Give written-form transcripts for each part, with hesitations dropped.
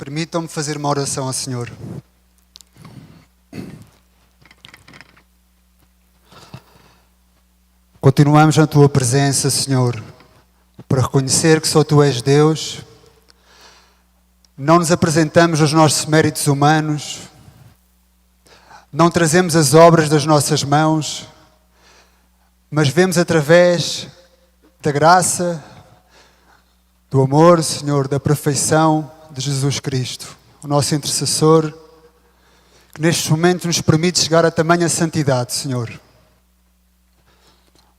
Permitam-me fazer uma oração ao Senhor. Continuamos na Tua presença, Senhor, para reconhecer que só Tu és Deus. Não nos apresentamos aos nossos méritos humanos, não trazemos as obras das nossas mãos, mas vemos através da graça, do amor, Senhor, da perfeição de Jesus Cristo, o nosso intercessor, que neste momento nos permite chegar a tamanha santidade, Senhor.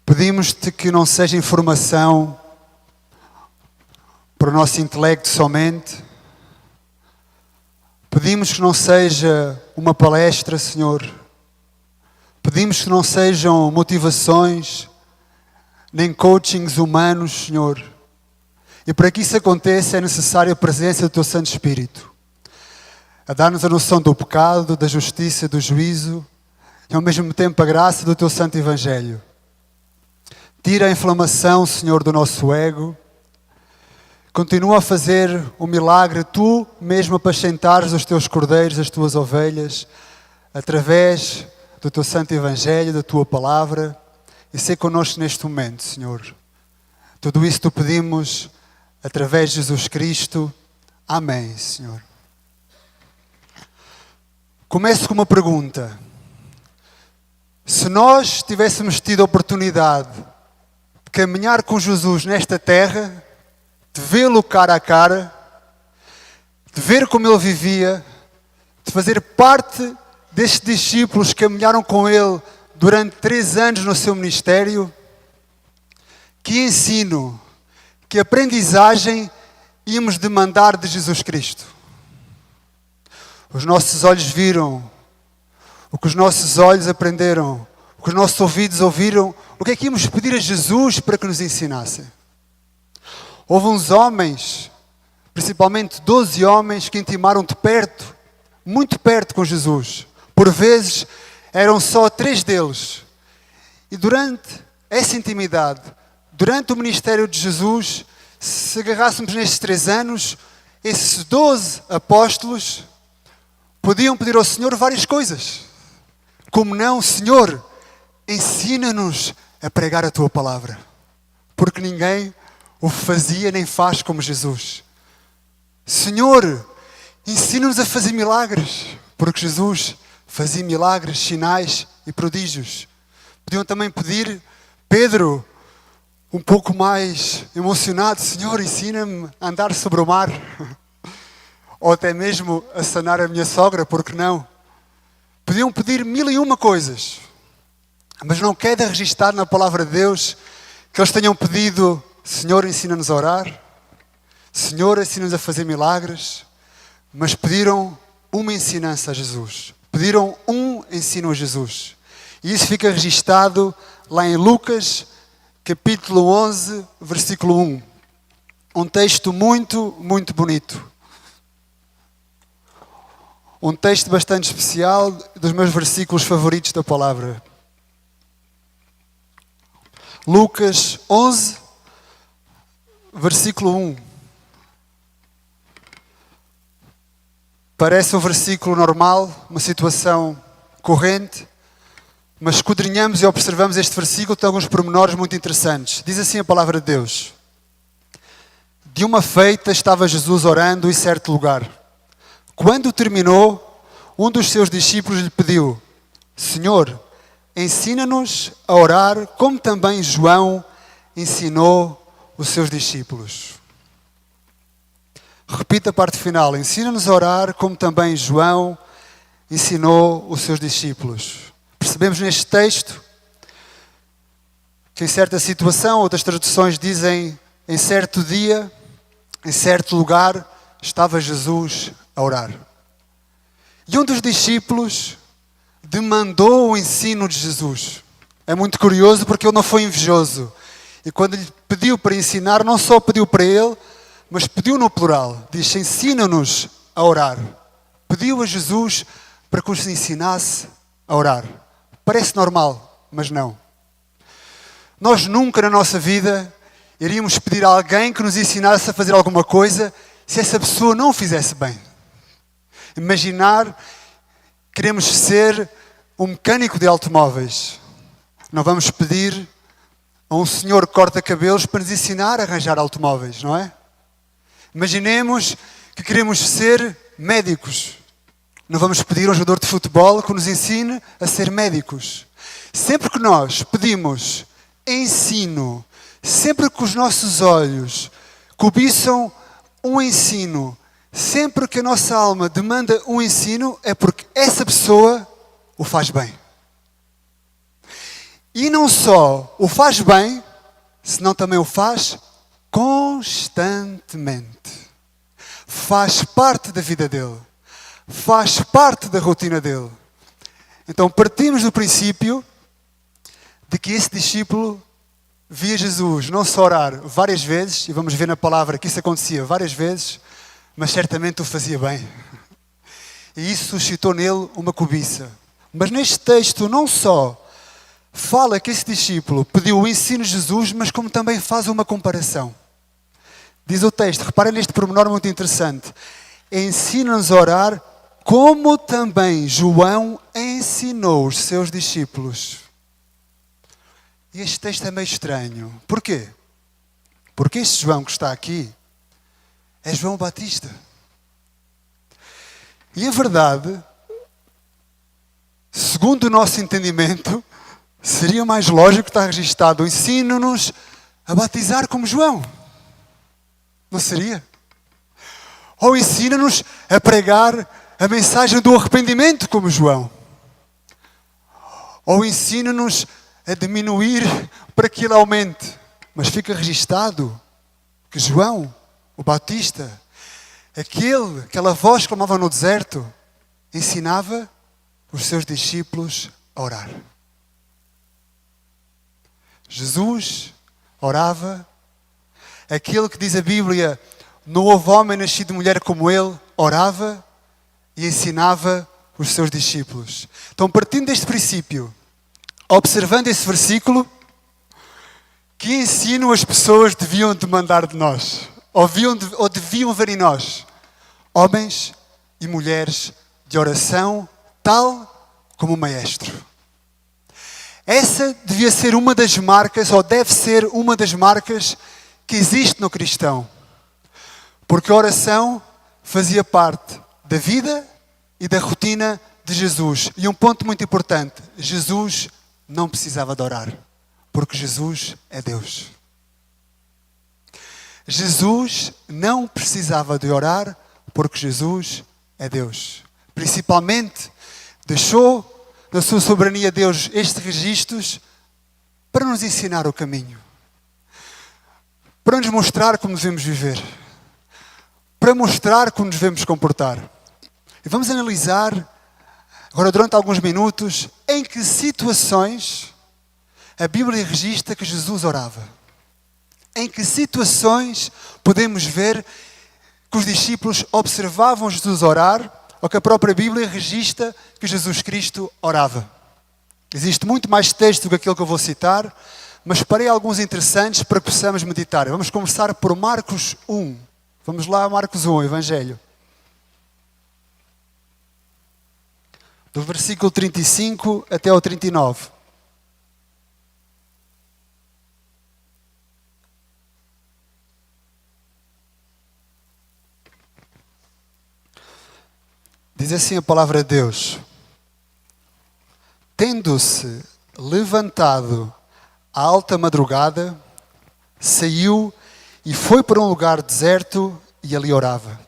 Pedimos-te que não seja informação para o nosso intelecto somente. Pedimos que não seja uma palestra, Senhor. Pedimos que não sejam motivações, nem coachings humanos, Senhor. E para que isso aconteça é necessária a presença do Teu Santo Espírito, a dar-nos a noção do pecado, da justiça, do juízo e ao mesmo tempo a graça do Teu Santo Evangelho. Tira a inflamação, Senhor, do nosso ego. Continua a fazer o milagre, Tu mesmo apacentares os Teus cordeiros, as Tuas ovelhas, através do Teu Santo Evangelho, da Tua Palavra, e ser connosco neste momento, Senhor. Tudo isso Tu pedimos através de Jesus Cristo. Amém, Senhor. Começo com uma pergunta. Se nós tivéssemos tido a oportunidade de caminhar com Jesus nesta terra, de vê-lo cara a cara, de ver como Ele vivia, de fazer parte destes discípulos que caminharam com Ele durante 3 anos no seu ministério, que ensino, que aprendizagem íamos demandar de Jesus Cristo? Os nossos olhos viram, o que os nossos olhos aprenderam, o que os nossos ouvidos ouviram, o que é que íamos pedir a Jesus para que nos ensinasse? Houve uns homens, principalmente 12 homens, que intimaram de perto, muito perto com Jesus. Por vezes eram só 3 deles. E durante essa intimidade, durante o ministério de Jesus, se agarrássemos nestes 3 anos, esses 12 apóstolos podiam pedir ao Senhor várias coisas. Como não, Senhor, ensina-nos a pregar a Tua palavra. Porque ninguém o fazia nem faz como Jesus. Senhor, ensina-nos a fazer milagres. Porque Jesus fazia milagres, sinais e prodígios. Podiam também pedir, Pedro, um pouco mais emocionado, Senhor, ensina-me a andar sobre o mar. Ou até mesmo a sanar a minha sogra, porque não? Podiam pedir 1001 coisas. Mas não queda registado na palavra de Deus que eles tenham pedido, Senhor, ensina-nos a orar. Senhor, ensina-nos a fazer milagres. Mas pediram uma ensinança a Jesus. Pediram um ensino a Jesus. E isso fica registado lá em Lucas, capítulo 11, versículo 1. Um texto muito, muito bonito. Um texto bastante especial, dos meus versículos favoritos da palavra. Lucas 11, versículo 1. Parece um versículo normal, uma situação corrente, mas esquadrinhamos e observamos este versículo, tem alguns pormenores muito interessantes. Diz assim a palavra de Deus. De uma feita estava Jesus orando em certo lugar. Quando terminou, um dos seus discípulos lhe pediu, Senhor, ensina-nos a orar como também João ensinou os seus discípulos. Repita a parte final. Ensina-nos a orar como também João ensinou os seus discípulos. Percebemos neste texto que em certa situação, outras traduções dizem, em certo dia, em certo lugar, estava Jesus a orar. E um dos discípulos demandou o ensino de Jesus. É muito curioso porque ele não foi invejoso. E quando lhe pediu para ensinar, não só pediu para ele, mas pediu no plural. Diz, ensina-nos a orar. Pediu a Jesus para que os ensinasse a orar. Parece normal, mas não. Nós nunca na nossa vida iríamos pedir a alguém que nos ensinasse a fazer alguma coisa se essa pessoa não o fizesse bem. Imaginar, queremos ser um mecânico de automóveis. Não vamos pedir a um senhor que corta cabelos para nos ensinar a arranjar automóveis, não é? Imaginemos que queremos ser médicos. Não vamos pedir a um jogador de futebol que nos ensine a ser médicos. Sempre que nós pedimos ensino, sempre que os nossos olhos cobiçam um ensino, sempre que a nossa alma demanda um ensino, é porque essa pessoa o faz bem. E não só o faz bem, senão também o faz constantemente. Faz parte da vida dele. Faz parte da rotina dele. Então partimos do princípio de que esse discípulo via Jesus não só orar várias vezes, e vamos ver na palavra que isso acontecia várias vezes, mas certamente o fazia bem. E isso suscitou nele uma cobiça. Mas neste texto não só fala que esse discípulo pediu o ensino de Jesus, mas como também faz uma comparação. Diz o texto, reparem neste pormenor muito interessante. Ensina-nos a orar como também João ensinou os seus discípulos. E este texto é meio estranho. Porquê? Porque este João que está aqui é João Batista. E a verdade, segundo o nosso entendimento, seria mais lógico estar registado: ensina-nos a batizar como João. Não seria? Ou ensina-nos a pregar a mensagem do arrependimento como João. Ou ensina-nos a diminuir para que ele aumente. Mas fica registado que João, o Batista, aquela voz que clamava no deserto, ensinava os seus discípulos a orar. Jesus orava. Aquele que diz a Bíblia, não houve homem nascido de mulher como ele, orava e ensinava os seus discípulos. Então, partindo deste princípio, observando esse versículo, que ensino as pessoas deviam demandar de nós? Ou deviam ver em nós? Homens e mulheres de oração, tal como o Maestro. Essa devia ser uma das marcas, ou deve ser uma das marcas que existe no cristão. Porque a oração fazia parte da vida e da rotina de Jesus. E um ponto muito importante, Jesus não precisava de orar, porque Jesus é Deus. Jesus não precisava de orar, porque Jesus é Deus. Principalmente, deixou na sua soberania Deus estes registros para nos ensinar o caminho. Para nos mostrar como devemos viver. Para mostrar como nos devemos comportar. E vamos analisar, agora durante alguns minutos, em que situações a Bíblia registra que Jesus orava. Em que situações podemos ver que os discípulos observavam Jesus orar, ou que a própria Bíblia registra que Jesus Cristo orava. Existe muito mais texto do que aquilo que eu vou citar, mas separei alguns interessantes para que possamos meditar. Vamos começar por Marcos 1. Vamos lá, Marcos 1, Evangelho. Do versículo 35 até ao 39. Diz assim a palavra de Deus: tendo-se levantado à alta madrugada, saiu e foi para um lugar deserto e ali orava.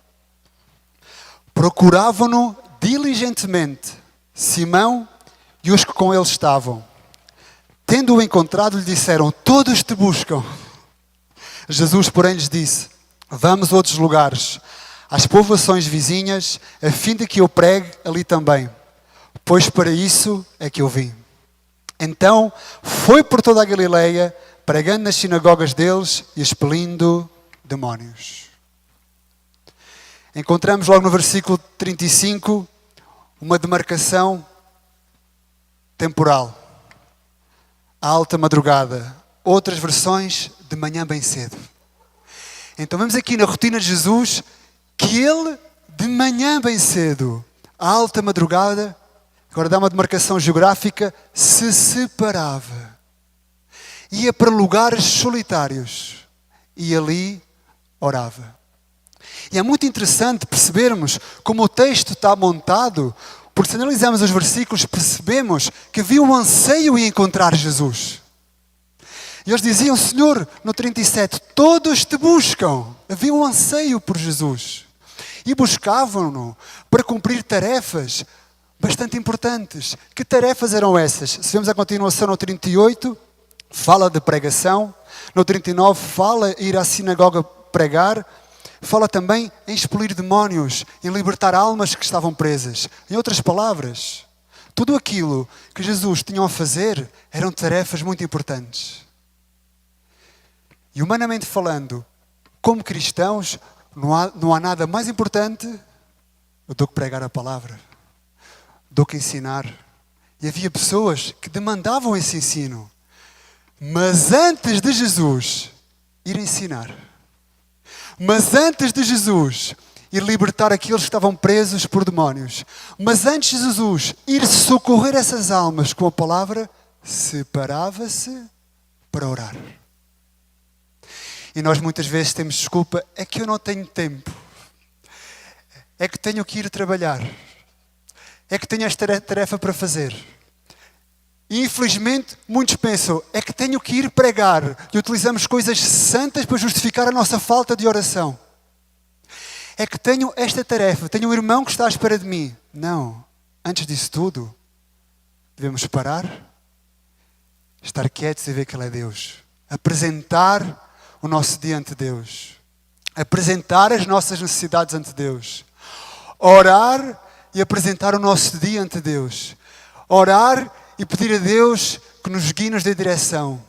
Procuravam-no diligentemente Simão e os que com ele estavam. Tendo-o encontrado, lhe disseram: todos te buscam. Jesus, porém, lhes disse: vamos a outros lugares, às povoações vizinhas, a fim de que eu pregue ali também, pois para isso é que eu vim. Então foi por toda a Galileia, pregando nas sinagogas deles e expelindo demónios. Encontramos logo no versículo 35 uma demarcação temporal. À alta madrugada. Outras versões, de manhã bem cedo. Então vemos aqui na rotina de Jesus que ele, de de manhã bem cedo, à alta madrugada, agora dá uma demarcação geográfica, se separava. Ia para lugares solitários e ali orava. E é muito interessante percebermos como o texto está montado, porque se analisarmos os versículos percebemos que havia um anseio em encontrar Jesus. E eles diziam, Senhor, no 37, todos te buscam. Havia um anseio por Jesus. E buscavam-no para cumprir tarefas bastante importantes. Que tarefas eram essas? Se vemos a continuação no 38, fala de pregação. No 39, fala em ir à sinagoga pregar. Fala também em expelir demónios, em libertar almas que estavam presas. Em outras palavras, tudo aquilo que Jesus tinha a fazer eram tarefas muito importantes. E humanamente falando, como cristãos, não há nada mais importante do que pregar a palavra, do que ensinar. E havia pessoas que demandavam esse ensino. Mas antes de Jesus ir ensinar, mas antes de Jesus ir libertar aqueles que estavam presos por demónios, mas antes de Jesus ir socorrer essas almas com a palavra, separava-se para orar. E nós muitas vezes temos desculpa, é que eu não tenho tempo, é que tenho que ir trabalhar, é que tenho esta tarefa para fazer. E infelizmente muitos pensam, é que tenho que ir pregar e utilizamos coisas santas para justificar a nossa falta de oração. É que tenho esta tarefa, tenho um irmão que está à espera de mim. Não, antes disso tudo, devemos parar, estar quietos e ver que Ele é Deus. Apresentar o nosso dia ante Deus. Apresentar as nossas necessidades ante Deus. Orar e apresentar o nosso dia ante Deus. Orar e pedir a Deus que nos guie, nos dê direção.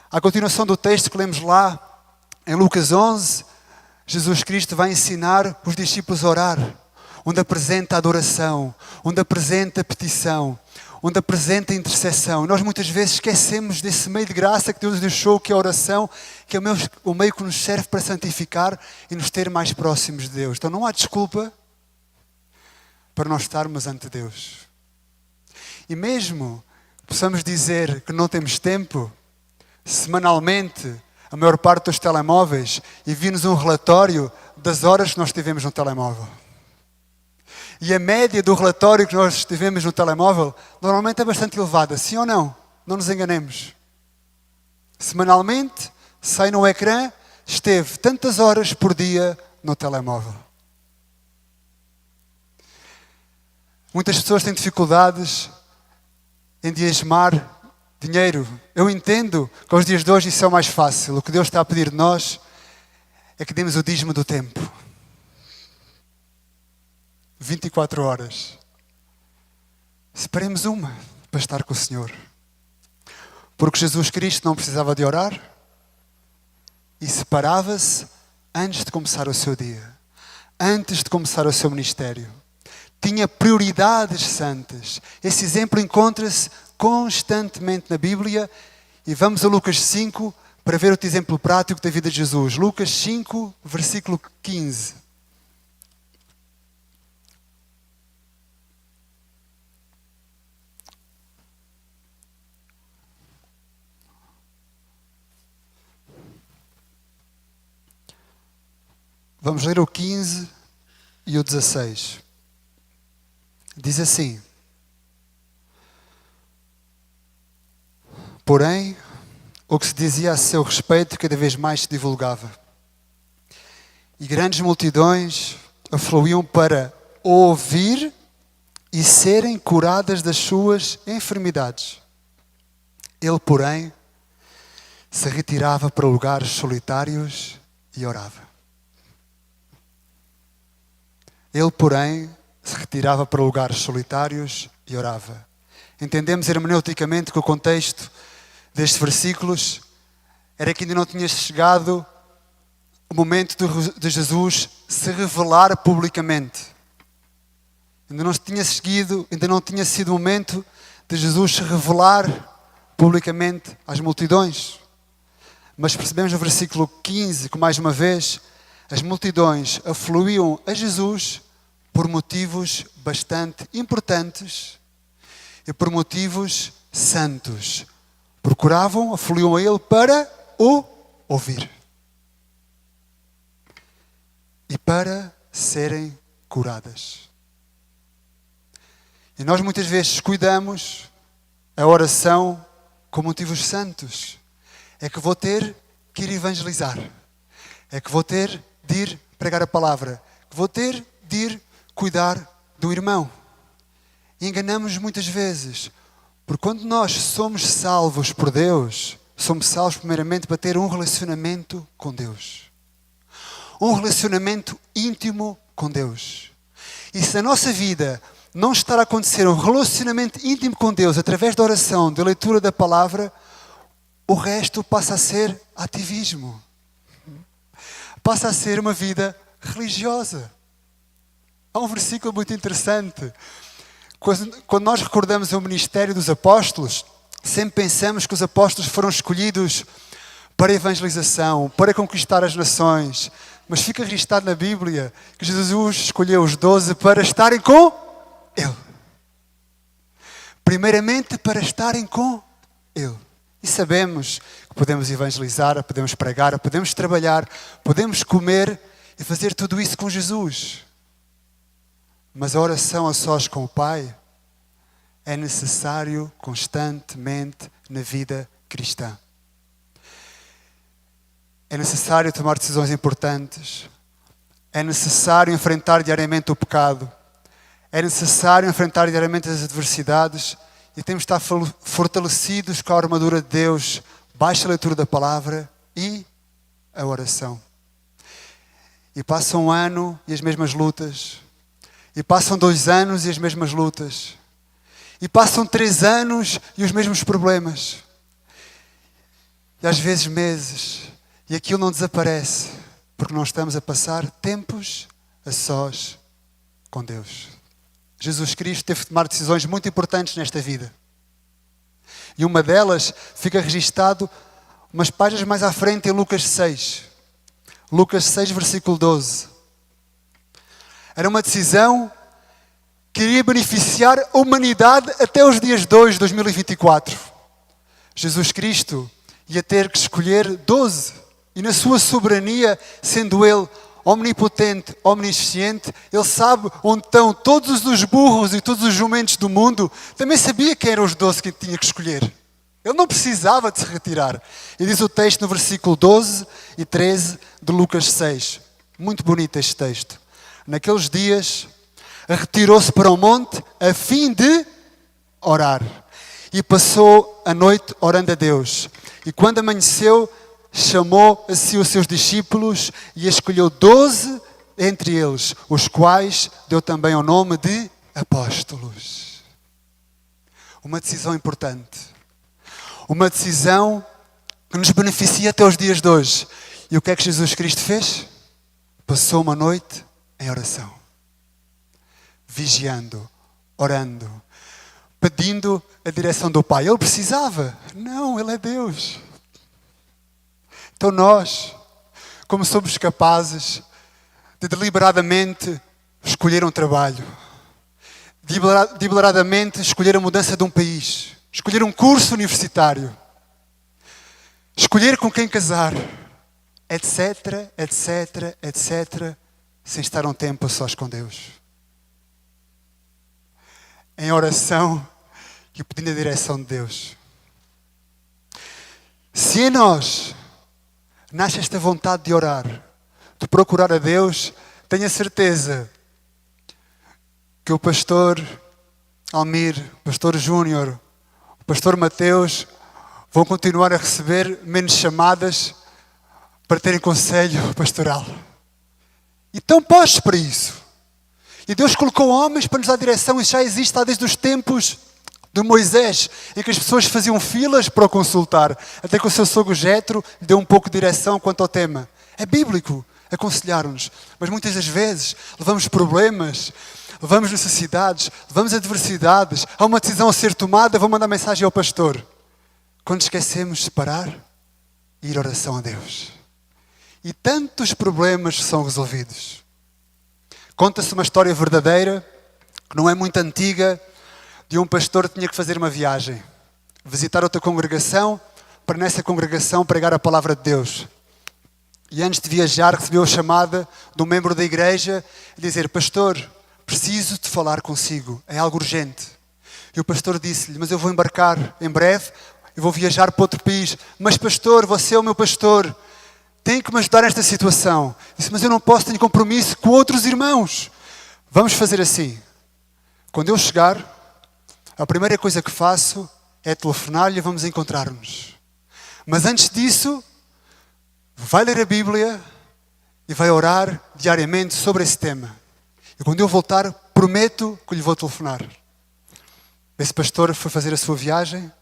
A continuação do texto que lemos lá, em Lucas 11, Jesus Cristo vai ensinar os discípulos a orar, onde apresenta a adoração, onde apresenta a petição, onde apresenta a intercessão. Nós muitas vezes esquecemos desse meio de graça que Deus nos deixou, que é a oração, que é o meio que nos serve para santificar e nos ter mais próximos de Deus. Então não há desculpa para nós estarmos ante Deus. E mesmo possamos dizer que não temos tempo, semanalmente, a maior parte dos telemóveis, envia-nos um relatório das horas que nós tivemos no telemóvel. E a média do relatório que nós tivemos no telemóvel normalmente é bastante elevada, sim ou não? Não nos enganemos. Semanalmente, sai no ecrã, esteve tantas horas por dia no telemóvel. Muitas pessoas têm dificuldades em diezmar dinheiro. Eu entendo que aos dias de hoje isso é o mais fácil. O que Deus está a pedir de nós é que demos o dízimo do tempo. 24 horas. Separemos uma para estar com o Senhor. Porque Jesus Cristo não precisava de orar e separava-se antes de começar o seu dia. Antes de começar o seu ministério. Tinha prioridades santas. Esse exemplo encontra-se constantemente na Bíblia. E vamos a Lucas 5 para ver outro exemplo prático da vida de Jesus. Lucas 5, versículo 15. Vamos ler o 15 e o 16. Diz assim: porém, o que se dizia a seu respeito cada vez mais se divulgava. E grandes multidões afluíam para ouvir e serem curadas das suas enfermidades. Ele, porém, se retirava para lugares solitários e orava. Ele, porém, se retirava para lugares solitários e orava. Entendemos hermeneuticamente que o contexto destes versículos era que ainda não tinha chegado o momento de Jesus se revelar publicamente. Ainda não tinha sido o momento de Jesus se revelar publicamente às multidões. Mas percebemos no versículo 15 que, mais uma vez, as multidões afluíam a Jesus por motivos bastante importantes e por motivos santos. Procuravam, afluíam a ele para o ouvir. E para serem curadas. E nós muitas vezes cuidamos a oração com motivos santos. É que vou ter que ir evangelizar. É que vou ter de ir pregar a palavra. Que vou ter de ir cuidar do irmão. E enganamos muitas vezes. Porque quando nós somos salvos por Deus, somos salvos primeiramente para ter um relacionamento com Deus. Um relacionamento íntimo com Deus. E se a nossa vida não estar a acontecer um relacionamento íntimo com Deus através da oração, da leitura da palavra, o resto passa a ser ativismo. Passa a ser uma vida religiosa. Há um versículo muito interessante. Quando nós recordamos o ministério dos apóstolos, sempre pensamos que os apóstolos foram escolhidos para a evangelização, para conquistar as nações. Mas fica registado na Bíblia que Jesus escolheu os 12 para estarem com Ele. Primeiramente para estarem com Ele. E sabemos que podemos evangelizar, podemos pregar, podemos trabalhar, podemos comer e fazer tudo isso com Jesus. Mas a oração a sós com o Pai é necessário constantemente na vida cristã. É necessário tomar decisões importantes. É necessário enfrentar diariamente o pecado. É necessário enfrentar diariamente as adversidades. E temos de estar fortalecidos com a armadura de Deus, baixa a leitura da palavra e a oração. E passa um ano e as mesmas lutas. E passam 2 anos e as mesmas lutas. E passam 3 anos e os mesmos problemas. E às vezes meses. E aquilo não desaparece. Porque não estamos a passar tempos a sós com Deus. Jesus Cristo teve de tomar decisões muito importantes nesta vida. E uma delas fica registado umas páginas mais à frente em Lucas 6. Lucas 6, versículo 12. Era uma decisão que iria beneficiar a humanidade até os dias 2 de 2024. Jesus Cristo ia ter que escolher 12. E na sua soberania, sendo Ele omnipotente, omnisciente, Ele sabe onde estão todos os burros e todos os jumentos do mundo. Também sabia quem eram os 12 que tinha que escolher. Ele não precisava de se retirar. E diz o texto no versículo 12 e 13 de Lucas 6. Muito bonito este texto. Naqueles dias, retirou-se para o monte a fim de orar. E passou a noite orando a Deus. E quando amanheceu, chamou a si os seus discípulos e escolheu 12 entre eles, os quais deu também o nome de apóstolos. Uma decisão importante. Uma decisão que nos beneficia até os dias de hoje. E o que é que Jesus Cristo fez? Passou uma noite em oração. Vigiando, orando, pedindo a direção do Pai. Ele precisava. Não, Ele é Deus. Então nós, como somos capazes de deliberadamente escolher um trabalho, deliberadamente escolher a mudança de um país, escolher um curso universitário, escolher com quem casar, etc, etc, etc, sem estar um tempo a sós com Deus. Em oração e pedindo a direção de Deus. Se em nós nasce esta vontade de orar, de procurar a Deus, tenho a certeza que o pastor Almir, o pastor Júnior, o pastor Mateus vão continuar a receber menos chamadas para terem conselho pastoral. E estão postos para isso. E Deus colocou homens para nos dar direção. Isso já existe há desde os tempos de Moisés, em que as pessoas faziam filas para o consultar, até que o seu sogro Jetro lhe deu um pouco de direção quanto ao tema. É bíblico aconselhar-nos, mas muitas das vezes levamos problemas, levamos necessidades, levamos adversidades, há uma decisão a ser tomada, vou mandar mensagem ao pastor. Quando esquecemos de parar e ir à oração a Deus. E tantos problemas são resolvidos. Conta-se uma história verdadeira, que não é muito antiga, de um pastor que tinha que fazer uma viagem, visitar outra congregação, para nessa congregação pregar a palavra de Deus. E antes de viajar recebeu a chamada de um membro da igreja a dizer: pastor, preciso de falar consigo, é algo urgente. E o pastor disse-lhe: mas eu vou embarcar em breve, eu vou viajar para outro país. Mas pastor, você é o meu pastor, tem que me ajudar nesta situação. Disse: mas eu não posso, tenho compromisso com outros irmãos. Vamos fazer assim, quando eu chegar, a primeira coisa que faço é telefonar-lhe e vamos encontrar-nos. Mas antes disso, vai ler a Bíblia e vai orar diariamente sobre esse tema. E quando eu voltar, prometo que lhe vou telefonar. Esse pastor foi fazer a sua viagem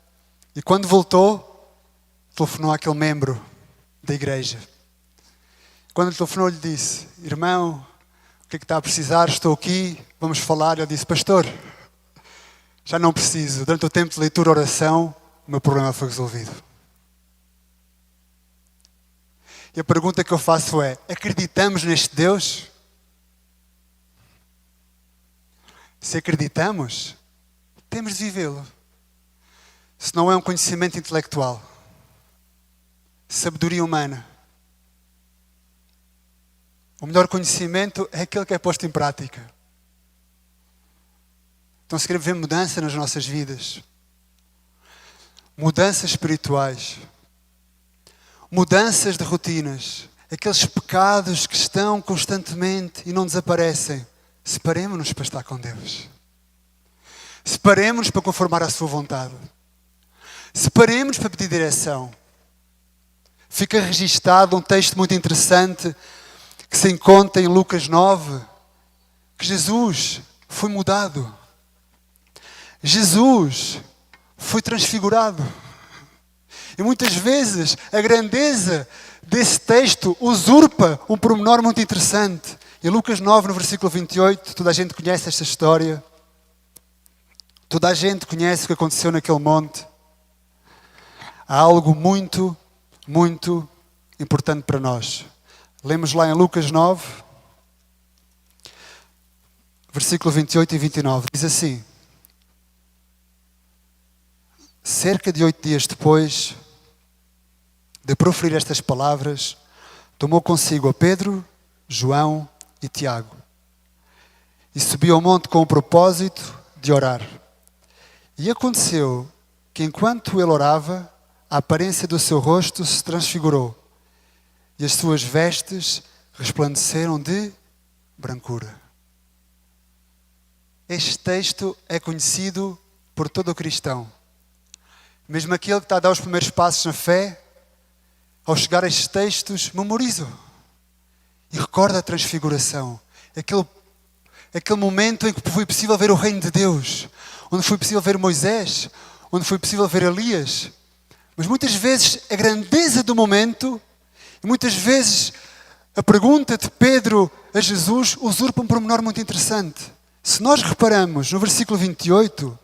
e quando voltou, telefonou àquele membro da igreja. Quando lhe telefonou, lhe disse: irmão, o que é que está a precisar? Estou aqui, vamos falar. Ele disse: pastor, já não preciso. Durante o tempo de leitura e oração, o meu problema foi resolvido. E a pergunta que eu faço é: acreditamos neste Deus? Se acreditamos, temos de vivê-lo. Se não é um conhecimento intelectual, sabedoria humana, o melhor conhecimento é aquele que é posto em prática. Então, se queremos ver mudança nas nossas vidas, mudanças espirituais, mudanças de rotinas, aqueles pecados que estão constantemente e não desaparecem, separemos-nos para estar com Deus. Separemos-nos para conformar a sua vontade. Separemos-nos para pedir direção. Fica registado um texto muito interessante que se encontra em Lucas 9, que Jesus foi mudado. Jesus foi transfigurado. E muitas vezes a grandeza desse texto usurpa um pormenor muito interessante. Em Lucas 9, no versículo 28, toda a gente conhece esta história. Toda a gente conhece o que aconteceu naquele monte. Há algo muito, muito importante para nós. Lemos lá em Lucas 9, versículo 28 e 29. Diz assim: cerca de 8 dias depois de proferir estas palavras, tomou consigo a Pedro, João e Tiago e subiu ao monte com o propósito de orar. E aconteceu que enquanto ele orava, a aparência do seu rosto se transfigurou e as suas vestes resplandeceram de brancura. Este texto é conhecido por todo o cristão. Mesmo aquele que está a dar os primeiros passos na fé, ao chegar a estes textos, memoriza e recorda a transfiguração. Aquele momento em que foi possível ver o reino de Deus, onde foi possível ver Moisés, onde foi possível ver Elias. Mas muitas vezes a grandeza do momento, e muitas vezes a pergunta de Pedro a Jesus usurpa um pormenor muito interessante. Se nós reparamos no versículo 28,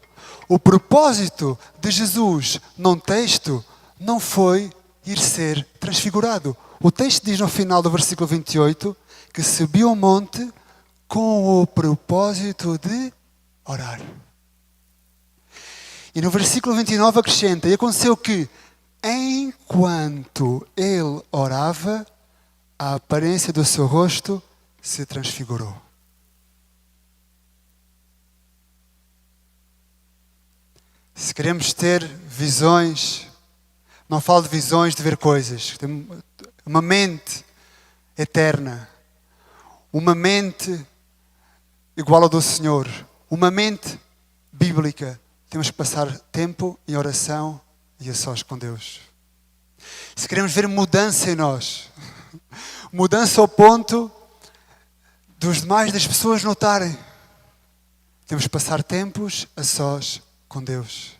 o propósito de Jesus num texto não foi ir ser transfigurado. O texto diz no final do versículo 28 que subiu ao monte com o propósito de orar. E no versículo 29 acrescenta: e aconteceu que, enquanto ele orava, a aparência do seu rosto se transfigurou. Se queremos ter visões, não falo de visões de ver coisas, uma mente eterna, uma mente igual ao do Senhor, uma mente bíblica, temos que passar tempo em oração e a sós com Deus. Se queremos ver mudança em nós, mudança ao ponto dos demais das pessoas notarem, temos que passar tempos a sós com Deus.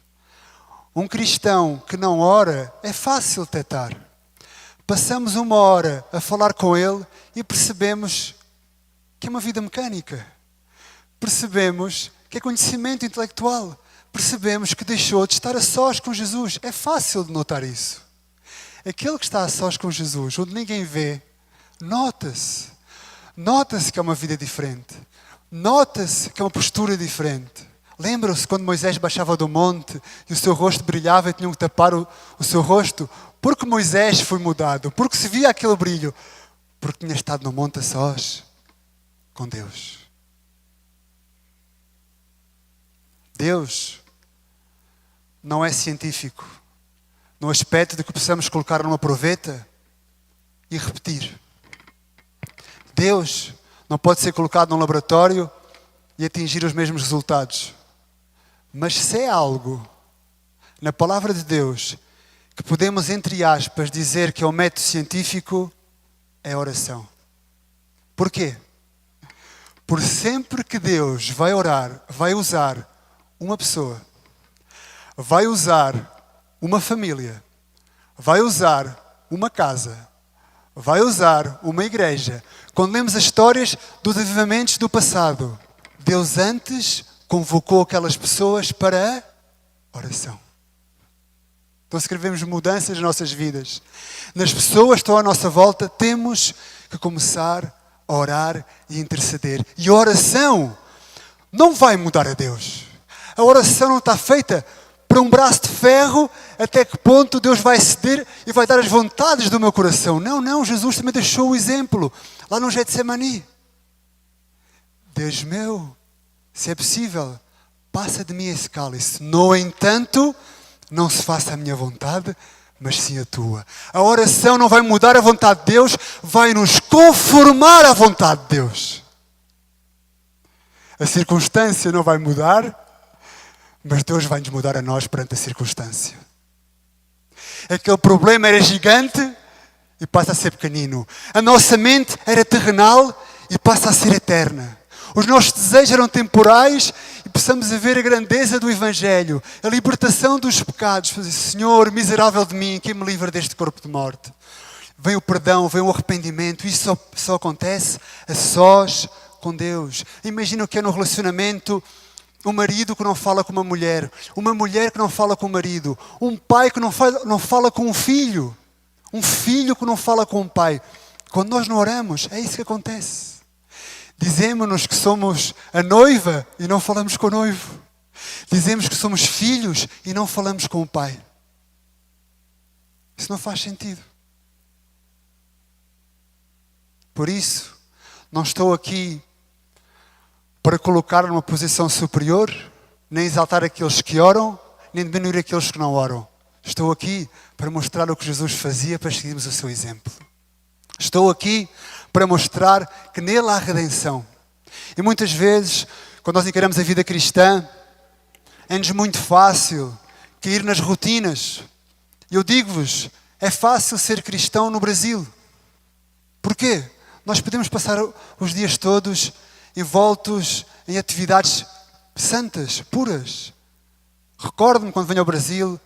Um cristão que não ora é fácil detectar. Passamos 1 hora a falar com ele e percebemos que é uma vida mecânica. Percebemos que é conhecimento intelectual. Percebemos que deixou de estar a sós com Jesus. É fácil de notar isso. Aquele que está a sós com Jesus, onde ninguém vê, nota-se. Nota-se que é uma vida diferente. Nota-se que é uma postura diferente. Lembram-se quando Moisés baixava do monte e o seu rosto brilhava e tinham que tapar o seu rosto? Porque Moisés foi mudado, porque se via aquele brilho, porque tinha estado no monte a sós com Deus. Deus não é científico no aspecto de que possamos colocar numa proveta e repetir. Deus não pode ser colocado num laboratório e atingir os mesmos resultados. Mas se é algo na palavra de Deus que podemos, entre aspas, dizer que é um método científico, é a oração. Porquê? Por sempre que Deus vai orar, vai usar uma pessoa, vai usar uma família, vai usar uma casa, vai usar uma igreja. Quando lemos as histórias dos avivamentos do passado, Deus antes convocou aquelas pessoas para a oração. Então, se queremos mudanças nas nossas vidas, nas pessoas que estão à nossa volta, temos que começar a orar e interceder. E a oração não vai mudar a Deus. A oração não está feita para um braço de ferro até que ponto Deus vai ceder e vai dar as vontades do meu coração. Não, Jesus também deixou o exemplo lá no Getsemani. Deus meu, se é possível, passa de mim esse cálice. No entanto, não se faça a minha vontade, mas sim a tua. A oração não vai mudar a vontade de Deus, vai nos conformar à vontade de Deus. A circunstância não vai mudar, mas Deus vai nos mudar a nós perante a circunstância. Aquele problema era gigante e passa a ser pequenino. A nossa mente era terrenal e passa a ser eterna. Os nossos desejos eram temporais e possamos ver a grandeza do Evangelho, a libertação dos pecados. Senhor, miserável de mim, quem me livra deste corpo de morte? Vem o perdão, vem o arrependimento. Isso só acontece a sós com Deus. Imagina o que é no relacionamento um marido que não fala com uma mulher que não fala com o marido, um pai que não fala com um filho que não fala com um pai. Quando nós não oramos, é isso que acontece. Dizemos-nos que somos a noiva e não falamos com o noivo. Dizemos que somos filhos e não falamos com o pai. Isso não faz sentido. Por isso, não estou aqui para colocar numa posição superior, nem exaltar aqueles que oram, nem diminuir aqueles que não oram. Estou aqui para mostrar o que Jesus fazia para seguirmos o seu exemplo. Estou aqui para mostrar que nele há redenção. E muitas vezes, quando nós encaramos a vida cristã, é-nos muito fácil cair nas rotinas. Eu digo-vos, é fácil ser cristão no Brasil. Porquê? Nós podemos passar os dias todos envoltos em atividades santas, puras. Recordo-me quando venho ao Brasil,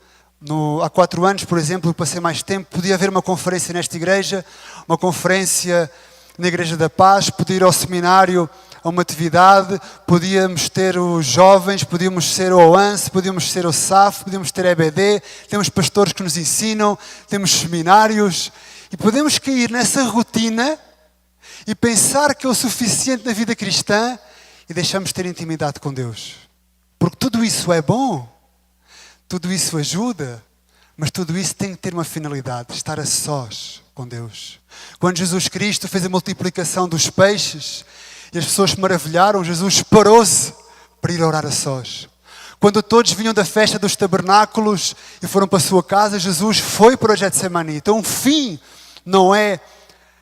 há 4 anos, por exemplo, eu passei mais tempo, podia haver uma conferência nesta igreja, uma conferência na Igreja da Paz, podia ir ao seminário, a uma atividade, podíamos ter os jovens, podíamos ser o OANS, podíamos ser o SAF, podíamos ter a EBD, temos pastores que nos ensinam, temos seminários, e podemos cair nessa rotina e pensar que é o suficiente na vida cristã e deixamos de ter intimidade com Deus. Porque tudo isso é bom, tudo isso ajuda, mas tudo isso tem que ter uma finalidade, estar a sós com Deus. Quando Jesus Cristo fez a multiplicação dos peixes e as pessoas se maravilharam, Jesus parou-se para ir orar a sós. Quando todos vinham da festa dos tabernáculos e foram para a sua casa, Jesus foi para o Getsemani. Então o fim não é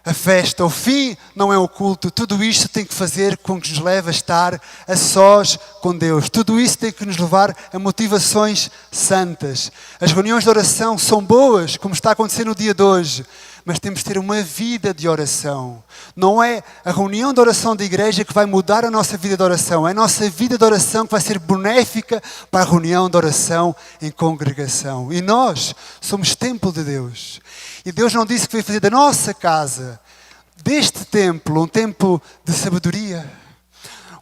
a festa, o fim não é o culto. Tudo isto tem que fazer com que nos leve a estar a sós com Deus. Tudo isso tem que nos levar a motivações santas. As reuniões de oração são boas, como está a acontecer no dia de hoje, mas temos de ter uma vida de oração. Não é a reunião de oração da igreja que vai mudar a nossa vida de oração. É a nossa vida de oração que vai ser benéfica para a reunião de oração em congregação. E nós somos templo de Deus. E Deus não disse que veio fazer da nossa casa, deste templo, um templo de sabedoria,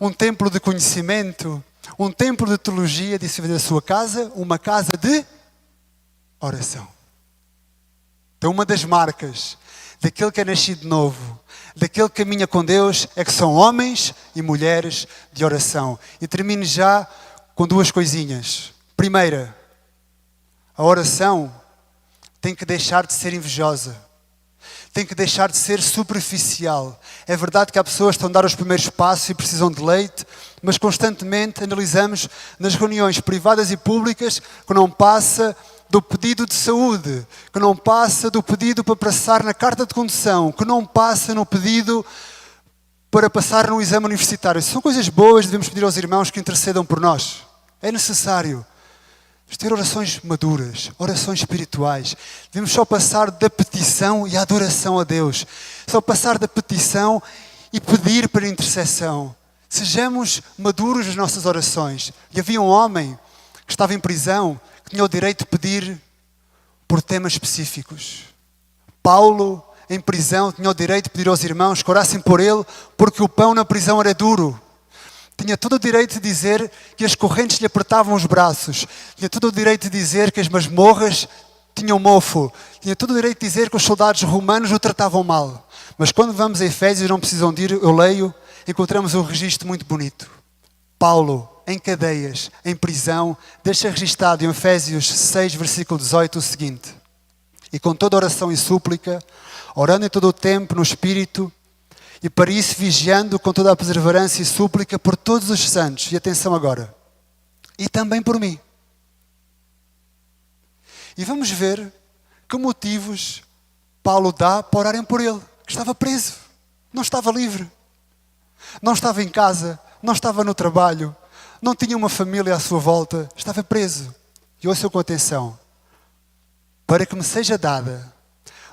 um templo de conhecimento, um templo de teologia. Disse fazer da sua casa uma casa de oração. Então, uma das marcas daquele que é nascido de novo, daquele que caminha com Deus, é que são homens e mulheres de oração. E termino já com duas coisinhas. Primeira, a oração tem que deixar de ser invejosa. Tem que deixar de ser superficial. É verdade que há pessoas que estão a dar os primeiros passos e precisam de leite, mas constantemente analisamos nas reuniões privadas e públicas que não passa do pedido de saúde, que não passa do pedido para passar na carta de condução, que não passa no pedido para passar no exame universitário. São coisas boas, devemos pedir aos irmãos que intercedam por nós. É necessário. Devemos ter orações maduras, orações espirituais. Devemos só passar da petição e a adoração a Deus. Só passar da petição e pedir para intercessão. Sejamos maduros nas nossas orações. E havia um homem que estava em prisão, que tinha o direito de pedir por temas específicos. Paulo, em prisão, tinha o direito de pedir aos irmãos que orassem por ele, porque o pão na prisão era duro. Tinha todo o direito de dizer que as correntes lhe apertavam os braços. Tinha todo o direito de dizer que as masmorras tinham mofo. Tinha todo o direito de dizer que os soldados romanos o tratavam mal. Mas quando vamos a Efésios, não precisam de ir, eu leio, encontramos um registro muito bonito. Paulo, em cadeias, em prisão, deixa registado em Efésios 6, versículo 18, o seguinte: e com toda oração e súplica, orando em todo o tempo no Espírito, e para isso vigiando com toda a perseverança e súplica por todos os santos. E atenção agora. E também por mim. E vamos ver que motivos Paulo dá para orarem por ele. Que estava preso. Não estava livre. Não estava em casa. Não estava no trabalho. Não tinha uma família à sua volta. Estava preso. E ouçam com atenção. Para que me seja dada,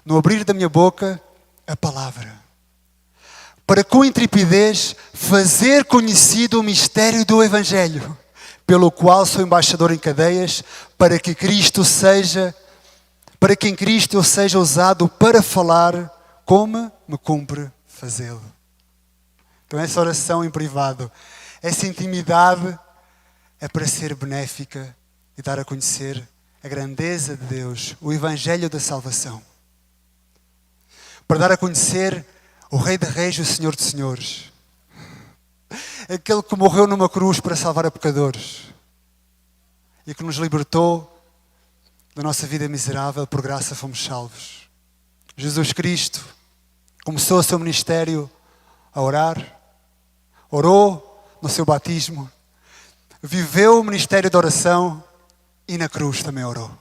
no abrir da minha boca, a palavra. Para com intrepidez fazer conhecido o mistério do Evangelho, pelo qual sou embaixador em cadeias, para que em Cristo eu seja usado para falar como me cumpre fazê-lo. Então essa oração em privado, essa intimidade é para ser benéfica e dar a conhecer a grandeza de Deus, o Evangelho da salvação. Para dar a conhecer o Rei de Reis e o Senhor de Senhores. Aquele que morreu numa cruz para salvar a pecadores. E que nos libertou da nossa vida miserável, por graça fomos salvos. Jesus Cristo começou o seu ministério a orar. Orou no seu batismo. Viveu o ministério de oração e na cruz também orou.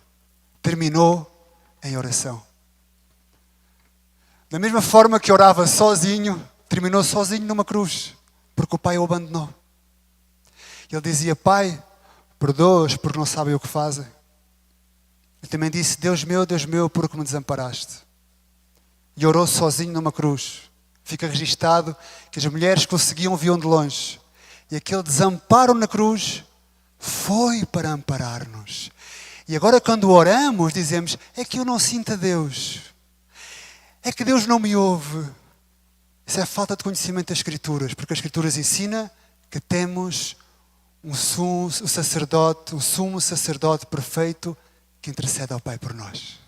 Terminou em oração. Da mesma forma que orava sozinho, terminou sozinho numa cruz, porque o Pai o abandonou. Ele dizia: Pai, perdoa-os porque não sabem o que fazem. Ele também disse: Deus meu, porque me desamparaste. E orou sozinho numa cruz. Fica registado que as mulheres que o seguiam viam de longe. E aquele desamparo na cruz foi para amparar-nos. E agora quando oramos, dizemos: é que eu não sinto a Deus. É que Deus não me ouve. Isso é falta de conhecimento das Escrituras, porque as Escrituras ensinam que temos um sumo sacerdote perfeito que intercede ao Pai por nós.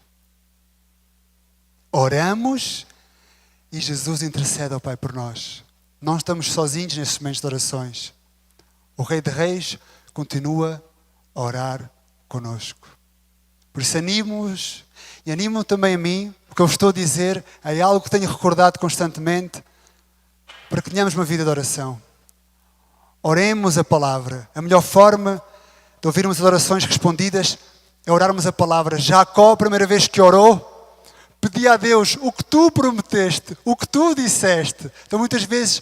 Oramos e Jesus intercede ao Pai por nós. Não estamos sozinhos nestes momentos de orações. O Rei de Reis continua a orar conosco. Por isso animo-os e animo também a mim. O que eu estou a dizer é algo que tenho recordado constantemente para que tenhamos uma vida de oração. Oremos a palavra. A melhor forma de ouvirmos as orações respondidas é orarmos a palavra. Jacó, a primeira vez que orou, pedia a Deus o que tu prometeste, o que tu disseste. Então muitas vezes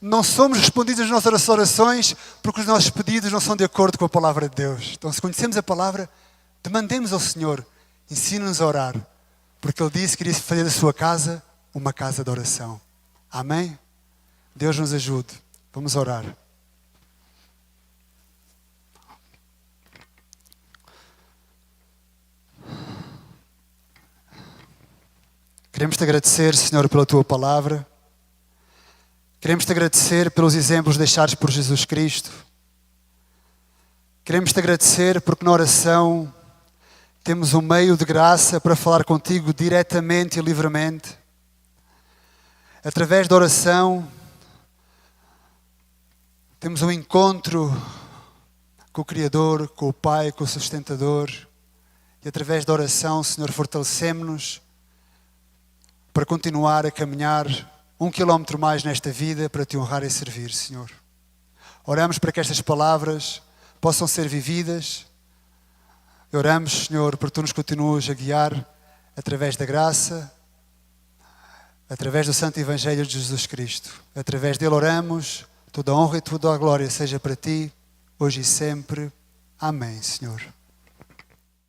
não somos respondidos nas nossas orações porque os nossos pedidos não são de acordo com a palavra de Deus. Então se conhecemos a palavra, demandemos ao Senhor, ensina-nos a orar. Porque Ele disse que queria fazer da sua casa uma casa de oração. Amém? Deus nos ajude. Vamos orar. Queremos te agradecer, Senhor, pela Tua palavra. Queremos te agradecer pelos exemplos deixados por Jesus Cristo. Queremos te agradecer porque na oração temos um meio de graça para falar contigo diretamente e livremente. Através da oração, temos um encontro com o Criador, com o Pai, com o Sustentador. E através da oração, Senhor, fortalecemos-nos para continuar a caminhar 1 quilómetro mais nesta vida para Te honrar e servir, Senhor. Oramos para que estas palavras possam ser vividas. E oramos, Senhor, para que Tu nos continues a guiar através da graça, através do Santo Evangelho de Jesus Cristo. Através dele oramos, toda a honra e toda a glória seja para Ti, hoje e sempre. Amém, Senhor.